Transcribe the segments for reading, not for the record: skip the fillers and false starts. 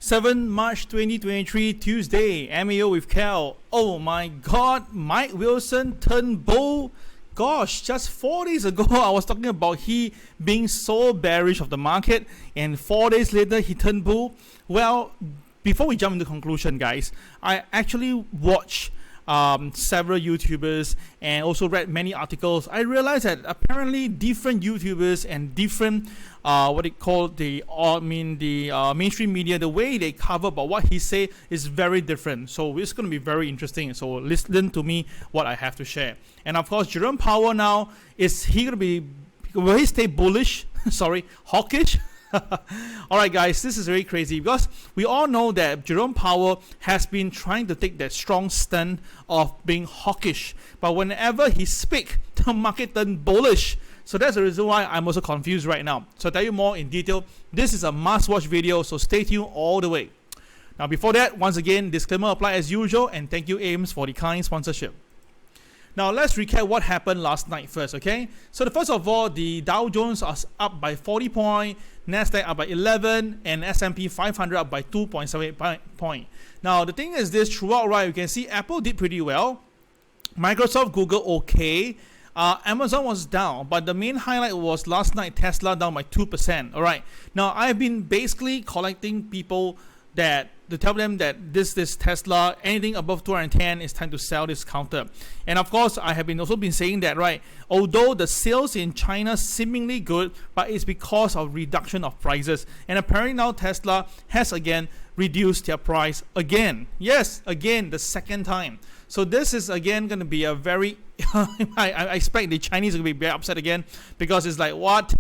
7 March 2023, Tuesday, MAO with Cal. Oh my god, Mike Wilson turned bull. Gosh, just 4 days ago, I was talking about he being so bearish of the market, and 4 days later, he turned bull. Well, before we jump into conclusion, guys, I actually watched several YouTubers and also read many articles. I realized that apparently different YouTubers and different what they call the mainstream media, the way they cover about what he say is very different. So it's going to be very interesting. So listen to me what I have to share. And of course, Jerome Powell now, will he stay bullish? Sorry, hawkish? Alright guys, this is very crazy because we all know that Jerome Powell has been trying to take that strong stand of being hawkish, but whenever he speaks, the market turns bullish. So that's the reason why I'm also confused right now. So I'll tell you more in detail. This is a must-watch video, so stay tuned all the way. Now before that, once again, disclaimer apply as usual, and thank you AIMS for the kind sponsorship. Now let's recap what happened last night first, okay? So first of all, the Dow Jones was up by 40 points, Nasdaq up by 11, and S&P 500 up by 2.78 points. Now the thing is this, throughout, right, you can see Apple did pretty well, Microsoft, Google okay, Amazon was down, but the main highlight was last night Tesla down by 2%. All right, now I've been basically collecting people to tell them that this Tesla, anything above 210 is time to sell this counter. And of course, I have also been saying that, right, although the sales in China seemingly good, but it's because of reduction of prices. And apparently now Tesla has again reduced their price again. Yes, again, the second time. So this is again going to be a very, I expect the Chinese will be very upset again, because it's like, what?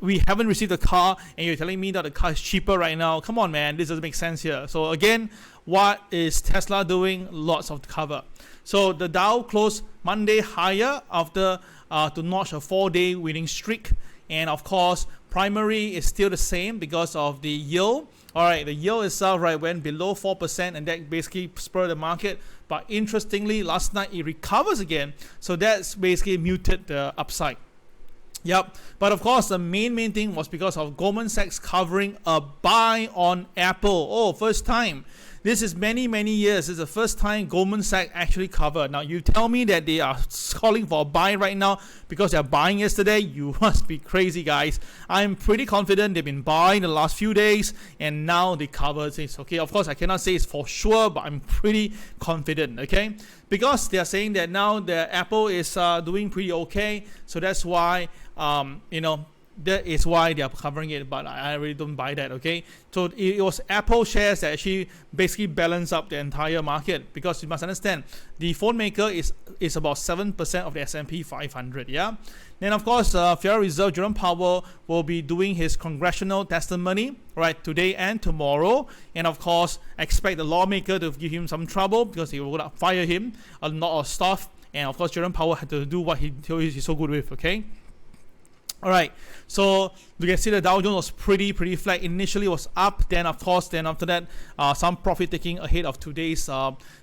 We haven't received the car and you're telling me that the car is cheaper right now. Come on, man, this doesn't make sense here. So again, what is Tesla doing? Lots of cover. So the Dow closed Monday higher after to notch a 4-day winning streak. And of course, primary is still the same because of the yield. All right, the yield itself, right, went below 4%, and that basically spurred the market. But interestingly, last night it recovers again. So that's basically muted the upside. Yep, but of course the main thing was because of Goldman Sachs covering a buy on Apple. Oh, first time. This is many years. This is the first time Goldman Sachs actually covered. Now you tell me that they are calling for a buy right now because they're buying yesterday. You must be crazy, guys. I'm pretty confident they've been buying the last few days and now they covered this. Okay, of course I cannot say it's for sure, but I'm pretty confident. Okay, because they are saying that now the Apple is doing pretty okay, so that's why that is why they are covering it, but I really don't buy that, okay? So it was Apple shares that actually basically balance up the entire market, because you must understand, the phone maker is about 7% of the S&P 500, yeah? Then of course, Federal Reserve Jerome Powell will be doing his congressional testimony, right, today and tomorrow. And of course, expect the lawmaker to give him some trouble because he will fire him, a lot of stuff. And of course, Jerome Powell had to do what he's so good with, okay? Alright, so you can see the Dow Jones was pretty flat. Initially it was up, then of course, then after that, some profit taking ahead of today's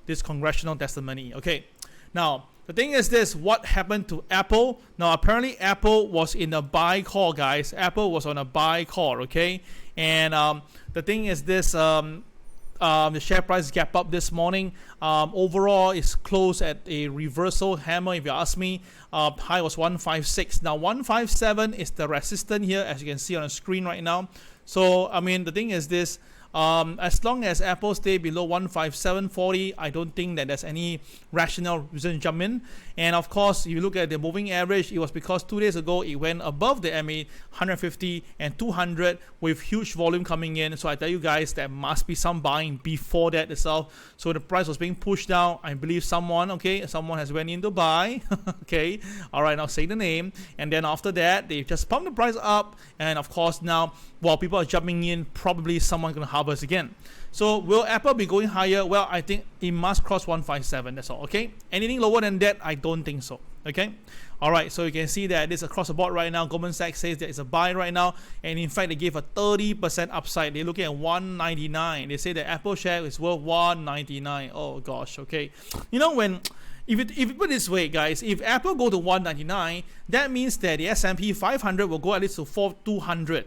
this congressional testimony. Okay, now the thing is this: what happened to Apple? Now apparently Apple was in a buy call, guys. Apple was on a buy call, okay? And the thing is this: the share price gap up this morning. Overall, it's closed at a reversal hammer, if you ask me. High was 156. Now 157 is the resistance here, as you can see on the screen right now. So I mean, the thing is this: as long as Apple stay below 157.40, I don't think that there's any rational reason to jump in. And of course, if you look at the moving average, it was because 2 days ago it went above the MA 150 and 200 with huge volume coming in. So I tell you guys, there must be some buying before that itself. So the price was being pushed down. I believe someone has went in to buy. Okay, all right, now say the name. And then after that, they just pumped the price up. And of course now, while people are jumping in, probably someone's going to harvest again. So will Apple be going higher? Well, I think it must cross 157. That's all. Okay, anything lower than that, I don't think so. Okay, all right, so you can see that this across the board right now. Goldman Sachs says that it's a buy right now, and in fact they gave a 30% upside. They're looking at 199. They say the Apple share is worth 199. Oh gosh. Okay, you know, when if you put it this way, guys, if Apple go to 199, that means that the S&P 500 will go at least to 200.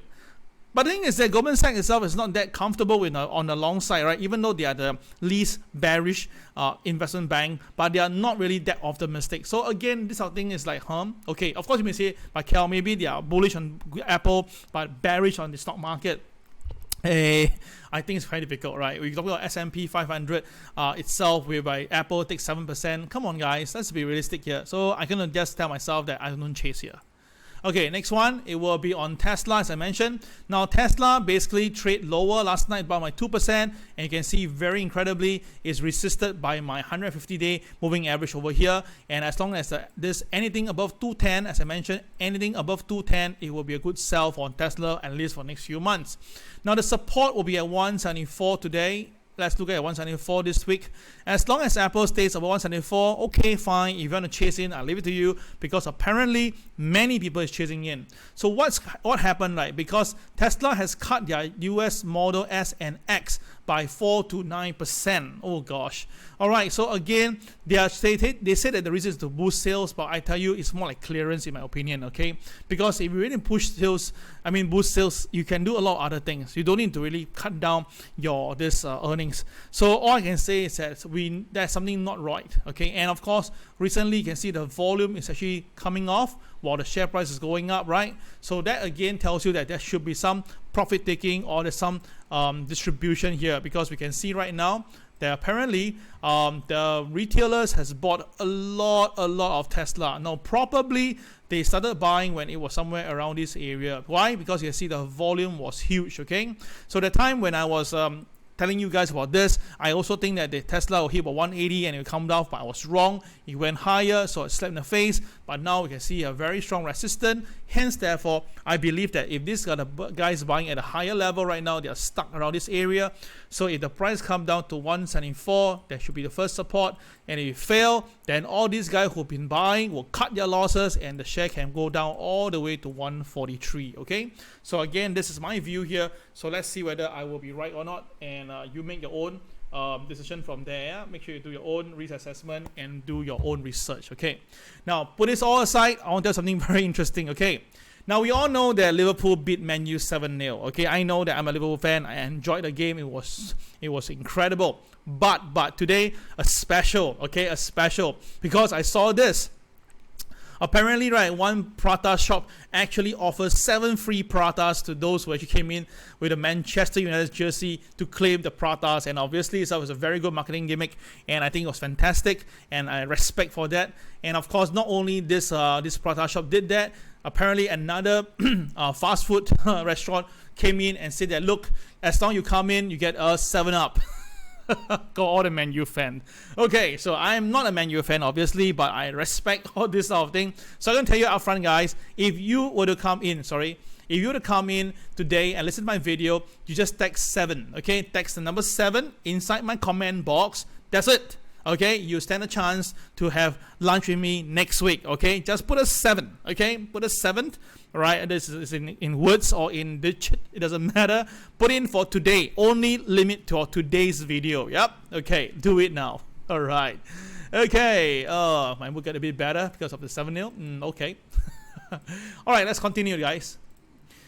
But the thing is that Goldman Sachs itself is not that comfortable on the long side, right? Even though they are the least bearish investment bank, but they are not really that optimistic. So again, this whole thing is like, okay, of course you may say, but Cal, maybe they are bullish on Apple, but bearish on the stock market. Hey, I think it's very difficult, right? We're talking about S&P 500 itself, whereby Apple takes 7%. Come on, guys, let's be realistic here. So I'm gonna just tell myself that I don't chase here. Okay, next one, it will be on Tesla, as I mentioned. Now, Tesla basically trade lower last night by my 2%, and you can see very incredibly is resisted by my 150-day moving average over here. And as long as there's anything above 210, as I mentioned, anything above 210, it will be a good sell for Tesla, at least for next few months. Now, the support will be at 174 today. Let's look at 174 this week. As long as Apple stays above 174, okay, fine. If you want to chase in, I'll leave it to you, because apparently many people is chasing in. So what happened, right? Because Tesla has cut their US Model S and X by 4 to 9%. Oh gosh. All right. So again, they say that the reason is to boost sales, but I tell you, it's more like clearance in my opinion. Okay, because if you really boost sales, you can do a lot of other things. You don't need to really cut down your earnings. So all I can say is that there's something not right. Okay, and of course, recently you can see the volume is actually coming off while the share price is going up, right? So that again tells you that there should be some profit taking, or there's some distribution here, because we can see right now that apparently the retailers has bought a lot of Tesla. Now probably they started buying when it was somewhere around this area. Why? Because you see the volume was huge. Okay, so the time when I was telling you guys about this, I also think that the Tesla will hit about 180 and it will come down, but I was wrong. It went higher, so it slapped in the face, but now we can see a very strong resistance. Hence, therefore, I believe that if these guys buying at a higher level right now, they are stuck around this area. So if the price come down to 174, that should be the first support. And if it fail, then all these guys who've been buying will cut their losses, and the share can go down all the way to 143. Okay, so again, this is my view here. So let's see whether I will be right or not, and you make your own decision from there. Make sure you do your own risk assessment and do your own research. Okay, now put this all aside, I want to tell something very interesting. Okay, now we all know that Liverpool beat Man U 7-0. Okay, I know that I'm a Liverpool fan. I enjoyed the game. It was incredible. But today a special. Okay, a special, because I saw this. Apparently, right, one Prata shop actually offers 7 free Pratas to those who actually came in with a Manchester United jersey to claim the Pratas. And obviously, it was a very good marketing gimmick, and I think it was fantastic, and I respect for that. And of course, not only this Prata shop did that, apparently another fast food restaurant came in and said that, look, as long as you come in, you get a 7-Up. Go all the Man U fan. Okay, so I'm not a Man U fan, obviously, but I respect all this sort of thing. So I'm gonna tell you up front, guys, if you were to come in today and listen to my video, you just text 7. Okay, text the number 7 inside my comment box. That's it. Okay, you stand a chance to have lunch with me next week. Okay, just put a 7. Okay, put a 7. Right, this is in words or in digit, it doesn't matter. Put in for today, only limit to today's video. Yep, okay, do it now. All right, okay, my mood got a bit better because of the 7-0. Okay. All right, let's continue, guys.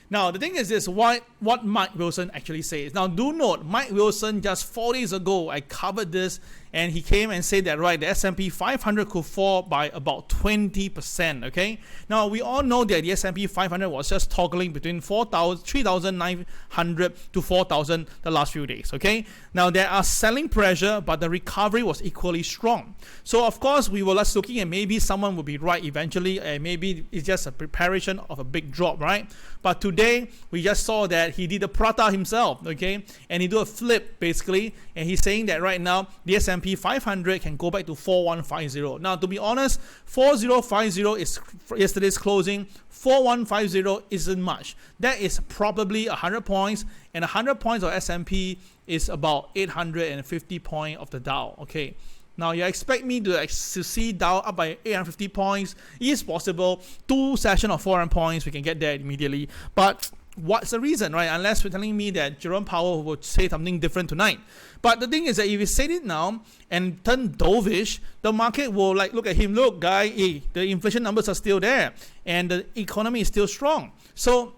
Now, the thing is this, what Mike Wilson actually says. Now, do note, Mike Wilson, just 4 days ago, I covered this, and he came and said that, right, the S&P 500 could fall by about 20%, okay? Now, we all know that the S&P 500 was just toggling between 3,900 to 4,000 the last few days, okay? Now, there are selling pressure, but the recovery was equally strong. So, of course, we were just looking at maybe someone will be right eventually, and maybe it's just a preparation of a big drop, right? But today, we just saw that he did a Prata himself, okay? And he did a flip, basically, and he's saying that right now, the S&P 500 can go back to 4150. Now, to be honest, 4050 is yesterday's closing. 4150 isn't much. That is probably 100 points, and 100 points of S&P is about 850 points of the Dow, okay? Now, you expect me to see Dow up by 850 points. It is possible. 2 sessions of 400 points, we can get there immediately. But what's the reason, right? Unless you're telling me that Jerome Powell would say something different tonight. But the thing is that if you say it now and turn dovish, the market will like look at him. Look, guy, the inflation numbers are still there, and the economy is still strong. So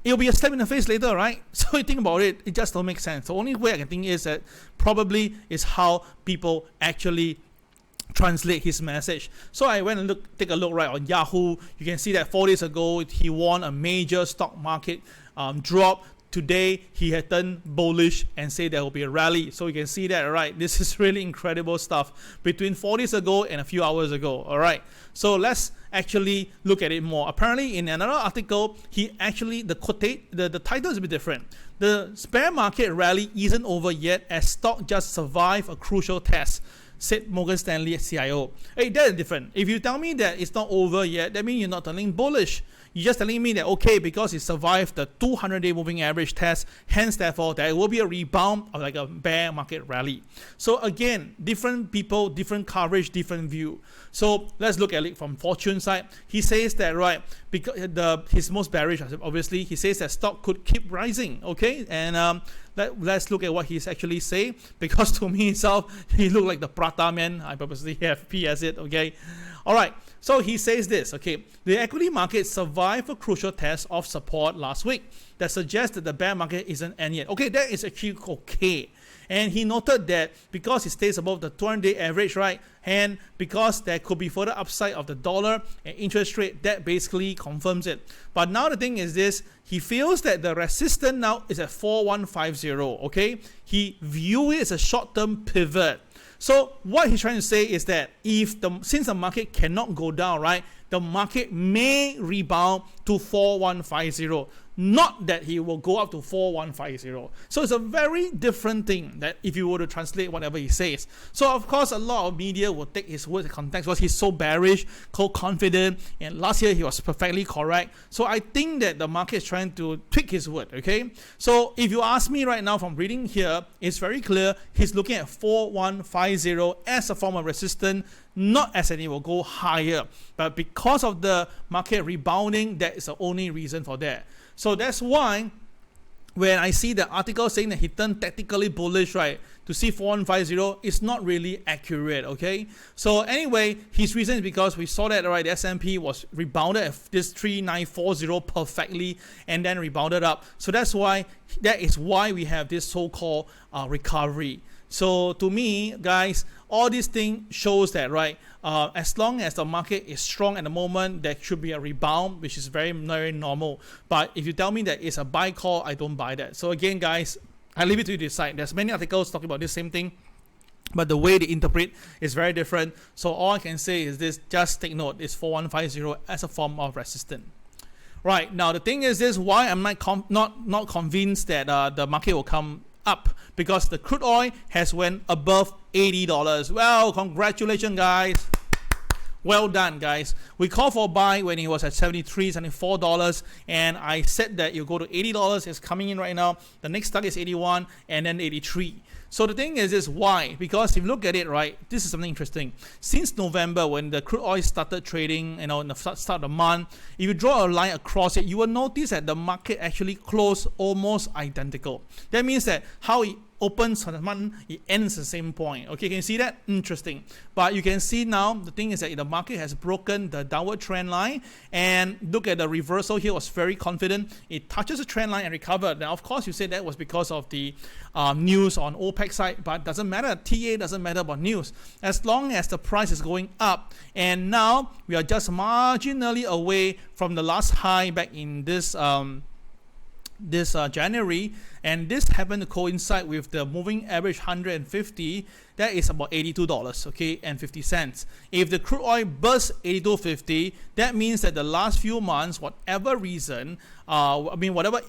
it'll be a slap in the face later, right? So you think about it, it just don't make sense. The only way I can think is that probably is how people actually translate his message. So I went and take a look right on Yahoo. You can see that 4 days ago he won a major stock market drop. Today he had turned bullish and said there will be a rally. So you can see that, right? This is really incredible stuff between 4 days ago and a few hours ago. All right. So let's actually look at it more. Apparently, in another article, he actually the title is a bit different. The bear market rally isn't over yet as stock just survived a crucial test, said Morgan Stanley CIO. Hey, that is different. If you tell me that it's not over yet, that means you're not turning bullish. You're just telling me that, okay, because it survived the 200-day moving average test, hence, therefore, there will be a rebound of like a bear market rally. So again, different people, different coverage, different view. So let's look at it from Fortune side. He says that, right, because his most bearish, obviously, he says that stock could keep rising, okay? And let's look at what he's actually saying, because to me himself, he looked like the Prata man. I purposely have P as it, okay? All right, so he says this, okay, the equity market survived a crucial test of support last week that suggests that the bear market isn't end yet. Okay, that is actually okay. And he noted that because it stays above the 200-day average, right, and because there could be further upside of the dollar and interest rate, that basically confirms it. But now the thing is this, he feels that the resistance now is at 4150, okay? He views it as a short-term pivot. So what he's trying to say is that since the market cannot go down, right, the market may rebound to 4150. Not that he will go up to 4150. So it's a very different thing that if you were to translate whatever he says. So of course a lot of media will take his words in context because he's so bearish, so confident, and last year he was perfectly correct. So I think that the market is trying to tweak his word, okay? So if you ask me right now from reading here, it's very clear he's looking at 4150 as a form of resistance, not as in it will go higher. But because of the market rebounding, that is the only reason for that. So that's why when I see the article saying that he turned tactically bullish, right, to see 4150, it's not really accurate, okay? So anyway, his reason is because we saw that, right, the S&P was rebounded at this 3940 perfectly and then rebounded up. So that is why we have this so-called recovery. So to me, guys, all these things shows that, right, as long as the market is strong at the moment, there should be a rebound, which is very, very normal. But if you tell me that it's a buy call, I don't buy that. So again, guys, I leave it to you to decide. There's many articles talking about this same thing, but the way they interpret is very different. So all I can say is this, just take note, it's 4150 as a form of resistance. Right, now the thing is this, why I'm not convinced that the market will come up, because the crude oil has went above $80. Well, congratulations, guys. Well done, guys. We called for a buy when it was at $73, $74, and I said that you go to $80. It's coming in right now. The next target is 81 and then 83. So the thing is why? Because if you look at it, right, this is something interesting. Since November, when the crude oil started trading, in the start of the month, if you draw a line across it, you will notice that the market actually closed almost identical. That means that how it opens on the month, it ends the same point. Okay, can you see that? Interesting. But you can see now, the thing is that the market has broken the downward trend line, and look at the reversal here, was very confident. It touches the trend line and recovered. Now, of course, you say that was because of the news on OPEC side, but doesn't matter. TA doesn't matter about news. As long as the price is going up, and now we are just marginally away from the last high back in this January, and this happened to coincide with the moving average 150. That is about $82, okay, and 50 cents. If the crude oil bursts 82.50, that means that the last few months, whatever reason, whatever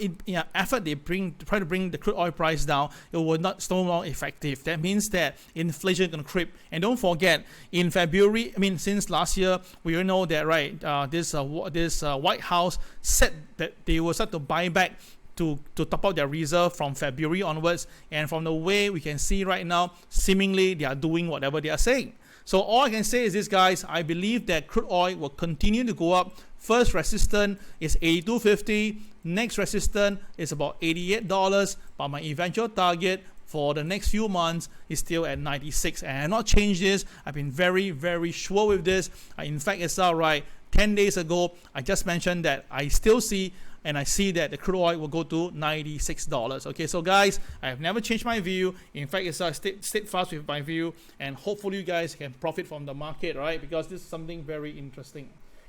effort they try to bring the crude oil price down, it will not so long effective. That means that inflation is going to creep. And don't forget, in February, since last year, we all know that, right, this White House said that they will start to buy back to top up their reserve from February onwards, and from the way we can see right now, seemingly they are doing whatever they are saying. So all I can say is this, guys, I believe that crude oil will continue to go up. First resistance is 82.50, next resistance is about $88, but my eventual target for the next few months is still at 96, and I have not changed this. I've been very, very sure with this. In fact, it's all right. 10 days ago, I just mentioned that I still see and I see that the crude oil will go to $96. Okay, so guys, I have never changed my view. In fact, it's stayed fast with my view, and hopefully you guys can profit from the market, right? Because this is something very interesting.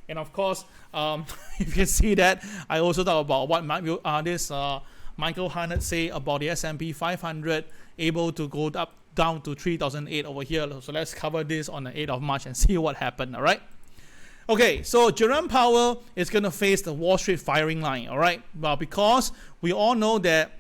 And of course, you can see that I also talk about what Michael Harnett say about the S&P 500 able to go up down to 3,008 over here. So let's cover this on the 8th of March and see what happened. All right. Okay, so Jerome Powell is going to face the Wall Street firing line, all right? Well, because we all know that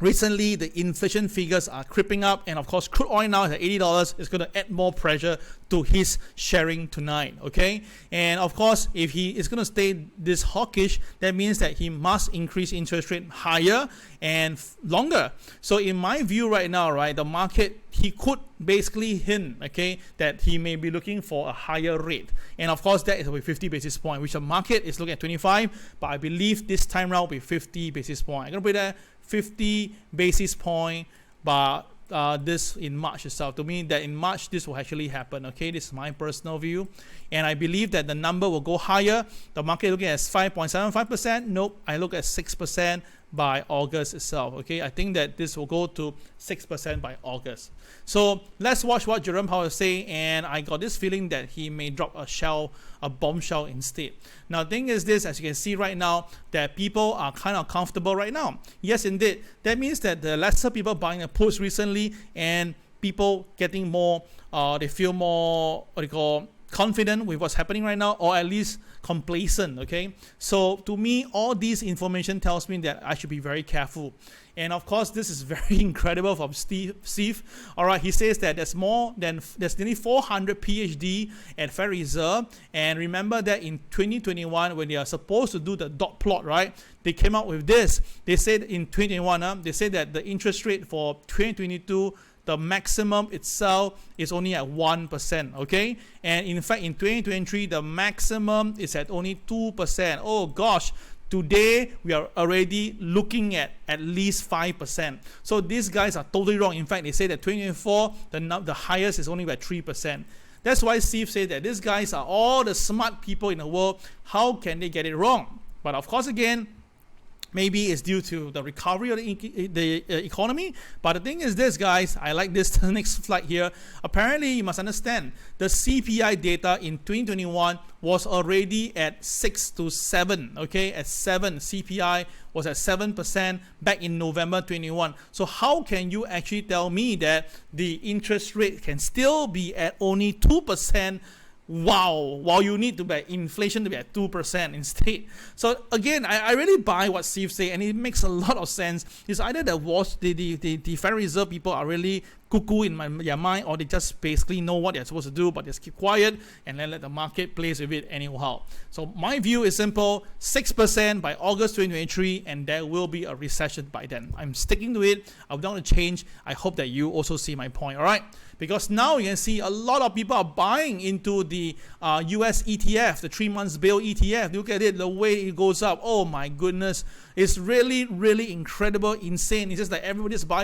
recently the inflation figures are creeping up, and of course crude oil now is at $80. It's going to add more pressure to his sharing tonight, okay? And of course, if he is going to stay this hawkish, that means that he must increase interest rate higher and longer. So in my view right now, right, the market, he could basically hint, okay, that he may be looking for a higher rate. And of course, that is with 50 basis point, which the market is looking at 25, but I believe this time around will be 50 basis point. I'm going to put that 50 basis point, but this in March itself. To me, that in March this will actually happen. Okay, this is my personal view, and I believe that the number will go higher. The market looking at 5.75%. Nope, I look at 6% by August itself. Okay, I think that this will go to 6% by August. So let's watch what Jerome Powell say, and I got this feeling that he may drop a bombshell instead. Now the thing is this, as you can see right now, that people are kind of comfortable right now. Yes, indeed. That means that the lesser people buying the puts recently, and people getting more, they feel more, confident with what's happening right now, or at least complacent. Okay, so to me, all this information tells me that I should be very careful. And of course, this is very incredible from Steve. All right, he says that there's nearly 400 PhD at Federal Reserve. And remember that in 2021, when they are supposed to do the dot plot, right, they came out with this. They said in 2021, they said that the interest rate for 2022, the maximum itself is only at 1%, okay? And in fact, in 2023, the maximum is at only 2%. Oh gosh, today we are already looking at least 5%. So these guys are totally wrong. In fact, they say that 2024, the highest is only at 3%. That's why Steve said that these guys are all the smart people in the world. How can they get it wrong? But of course, again, maybe it's due to the recovery of the economy. But the thing is this, guys, I like this next slide here. Apparently, you must understand, the CPI data in 2021 was already at 6 to 7, okay? At 7, CPI was at 7% back in November 21. So how can you actually tell me that the interest rate can still be at only 2%? Wow, while you need to be inflation to be at 2% instead. So again, I really buy what Steve say, and it makes a lot of sense. It's either the Federal Reserve people are really cuckoo in their mind, or they just basically know what they're supposed to do, but just keep quiet and then let the market plays with it anyhow. So my view is simple: 6% by August 2023, and there will be a recession by then. I'm sticking to it. I don't want to change. I hope that you also see my point. All right. Because now you can see a lot of people are buying into the US ETF, the 3 months bill ETF. Look at it, the way it goes up. Oh my goodness. It's really, really incredible, insane. It's just like everybody just buy.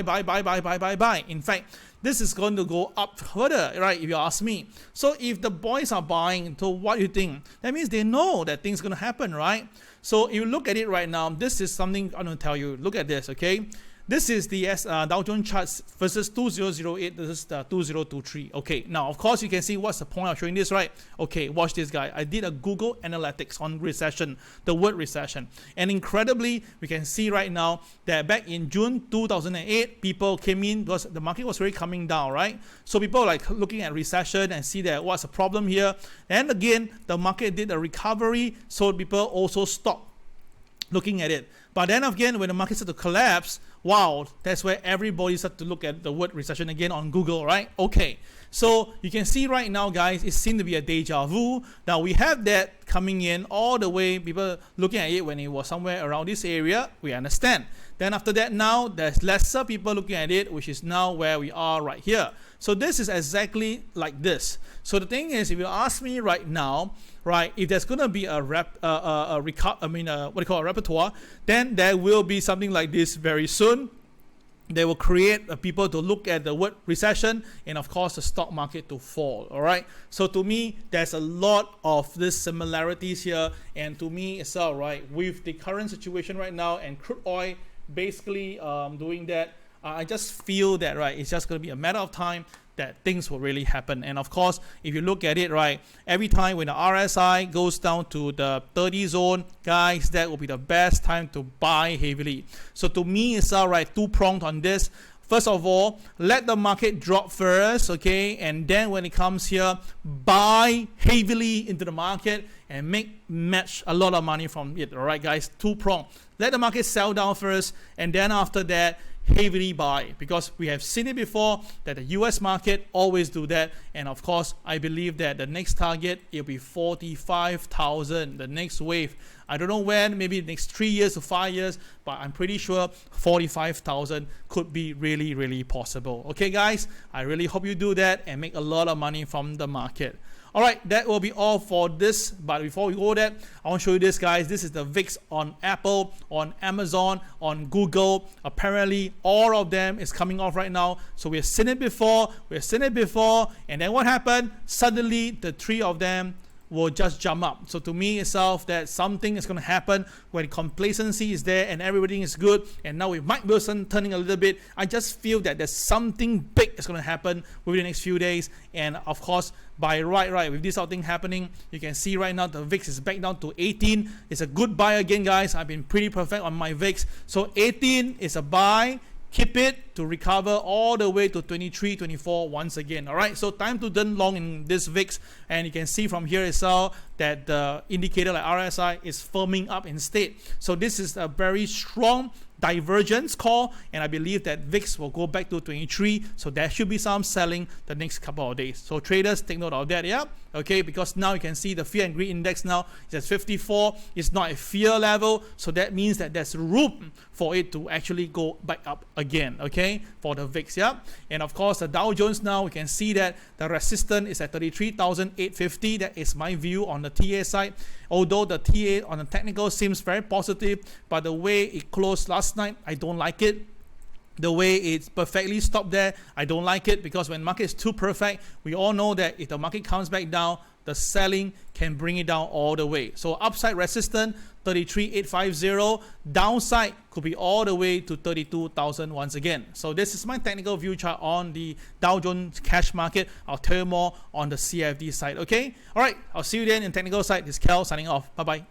In fact, this is going to go up further, right, if you ask me. So if the boys are buying, so what do you think? That means they know that things are going to happen, right? So if you look at it right now, this is something I'm going to tell you. Look at this, okay? This is the Dow Jones charts versus 2008. This is the 2023. Okay, now of course you can see what's the point of showing this, right? Okay, watch this, guy. I did a Google Analytics on recession, the word recession, and incredibly, we can see right now that back in June 2008, people came in because the market was really coming down, right? So people are like looking at recession and see that what's the problem here. And again, the market did a recovery, so people also stopped looking at it. But then again, when the market started to collapse, wow, that's where everybody started to look at the word recession again on Google, right? Okay, so you can see right now, guys, it seems to be a deja vu. Now we have that coming in all the way, people looking at it when it was somewhere around this area, we understand. Then after that, now there's lesser people looking at it, which is now where we are right here. So this is exactly like this. So the thing is, if you ask me right now, right, if there's gonna be a repertoire, then there will be something like this very soon. they will create people to look at the word recession, and of course the stock market to fall. All right, so to me there's a lot of these similarities here, and to me it's all right with the current situation right now and crude oil basically doing that. I just feel that, right, it's just going to be a matter of time that things will really happen. And of course, if you look at it, right, every time when the RSI goes down to the 30 zone, guys, that will be the best time to buy heavily. So to me, it's all right, two-pronged on this. First of all, let the market drop first, okay, and then when it comes here, buy heavily into the market and match a lot of money from it. All right, guys, two-pronged. Let the market sell down first, and then after that, heavily buy, because we have seen it before that the US market always do that. And of course, I believe that the next target, it'll be 45,000, the next wave. I don't know when, maybe the next 3 years to 5 years, but I'm pretty sure 45,000 could be really, really possible. Okay, guys, I really hope you do that and make a lot of money from the market. All right, that will be all for this. But before we go there, I want to show you this, guys. This is the VIX on Apple, on Amazon, on Google. Apparently, all of them is coming off right now. So we've seen it before. And then what happened? Suddenly, the three of them will just jump up. So to me itself, that something is going to happen when complacency is there and everything is good. And now with Mike Wilson turning a little bit, I just feel that there's something big is going to happen within the next few days. And of course, by right, with this thing happening, you can see right now the VIX is back down to 18. It's a good buy again, guys. I've been pretty perfect on my VIX. So 18 is a buy. Keep it to recover all the way to 23, 24 once again. All right, so time to turn long in this VIX, and you can see from here itself that the indicator like RSI is firming up instead. So this is a very strong divergence call, and I believe that VIX will go back to 23, so there should be some selling the next couple of days. So traders, take note of that, yeah? Okay, because now you can see the fear and greed index now is at 54. It's not a fear level, so that means that there's room for it to actually go back up again, okay, for the VIX, yeah? And of course, the Dow Jones now, we can see that the resistance is at 33,850. That is my view on the TA side. Although the TA on the technical seems very positive, but the way it closed last night, I don't like it. The way it's perfectly stopped there, I don't like it, because when market is too perfect, we all know that if the market comes back down, the selling can bring it down all the way. So upside resistance 33,850, downside could be all the way to 32,000 once again. So this is my technical view chart on the Dow Jones cash market. I'll tell you more on the CFD side. Okay, all right, I'll see you then in technical side. This is Kel signing off. Bye bye.